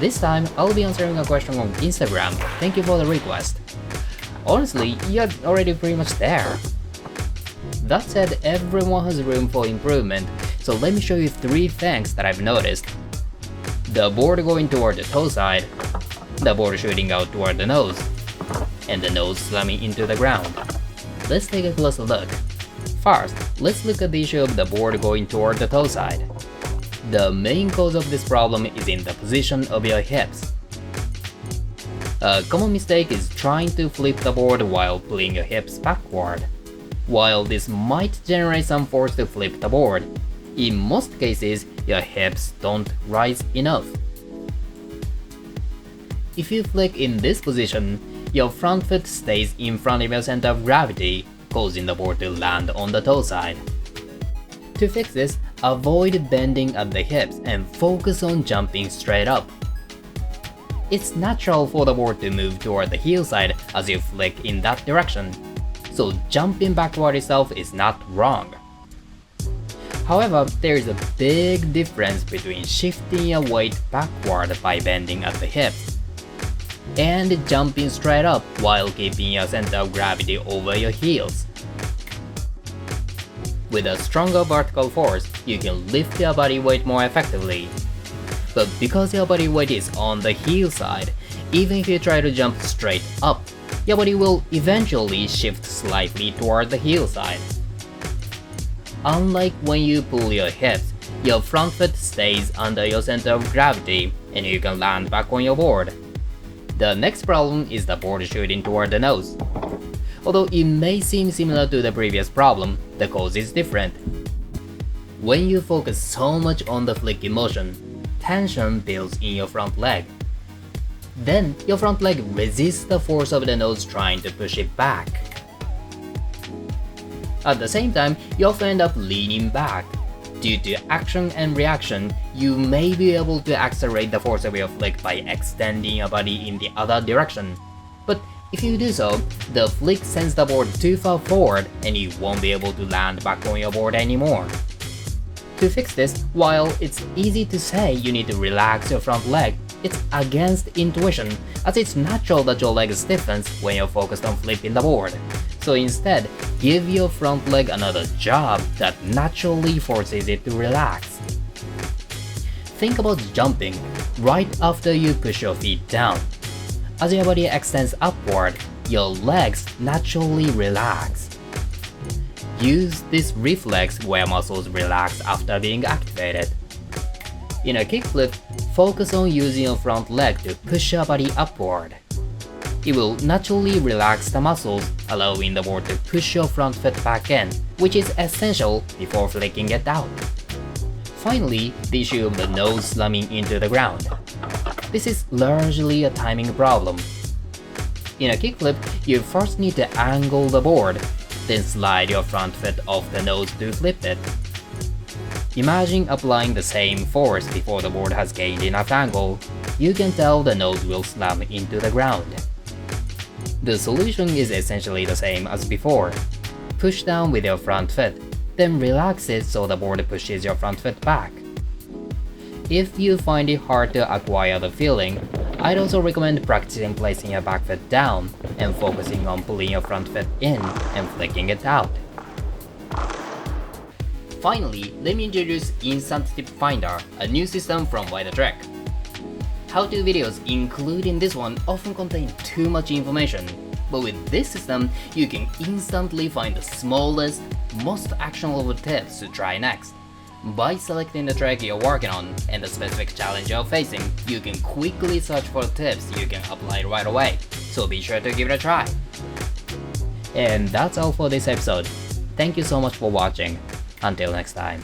This time, I'll be answering a question on Instagram. Thank you for the request. Honestly, you're already pretty much there. That said, everyone has room for improvement, so let me show you 3 things that I've noticed. The board going toward the toe side, the board shooting out toward the nose, and the nose slamming into the ground. Let's take a closer look. First, let's look at the issue of the board going toward the toe side. The main cause of this problem is in the position of your hips. A common mistake is trying to flip the board while pulling your hips backward. While this might generate some force to flip the board, in most cases, your hips don't rise enough. If you flick in this position, your front foot stays in front of your center of gravity, causing the board to land on the toe side. To fix this, avoid bending at the hips and focus on jumping straight up. It's natural for the board to move toward the heel side as you flick in that direction, so jumping backward itself is not wrong. However, there is a big difference between shifting your weight backward by bending at the hips and jumping straight up while keeping your center of gravity over your heels. With a stronger vertical force, you can lift your body weight more effectively. But because your body weight is on the heel side, even if you try to jump straight up, your body will eventually shift slightly toward the heel side. Unlike when you pull your hips, your front foot stays under your center of gravity and you can land back on your board. The next problem is the board shooting toward the nose. Although it may seem similar to the previous problem, the cause is different. When you focus so much on the flicking motion, tension builds in your front leg. Then, your front leg resists the force of the nose trying to push it back. At the same time, you often end up leaning back. Due to action and reaction, you may be able to accelerate the force of your flick by extending your body in the other direction. But if you do so, the flick sends the board too far forward and you won't be able to land back on your board anymore. To fix this, while it's easy to say you need to relax your front leg, it's against intuition, as it's natural that your leg stiffens when you're focused on flipping the board. So instead, give your front leg another job that naturally forces it to relax. Think about jumping right after you push your feet down. As your body extends upward, your legs naturally relax. Use this reflex where muscles relax after being activated. In a kickflip, focus on using your front leg to push your body upward. It will naturally relax the muscles, allowing the board to push your front foot back in, which is essential before flicking it out. Finally, the issue of the nose slamming into the ground. This is largely a timing problem. In a kickflip, you first need to angle the board, then slide your front foot off the nose to flip it. Imagine applying the same force before the board has gained enough angle. You can tell the nose will slam into the ground. The solution is essentially the same as before. Push down with your front foot, then relax it so the board pushes your front foot back. If you find it hard to acquire the feeling, I'd also recommend practicing placing your back foot down and focusing on pulling your front foot in and flicking it out. Finally, let me introduce Instant Tip Finder, a new system from Trek. How-to videos, including this one, often contain too much information, but with this system, you can instantly find the smallest, most actionable tips to try next. By selecting the track you're working on and the specific challenge you're facing, you can quickly search for tips you can apply right away, so be sure to give it a try. And that's all for this episode. Thank you so much for watching. Until next time.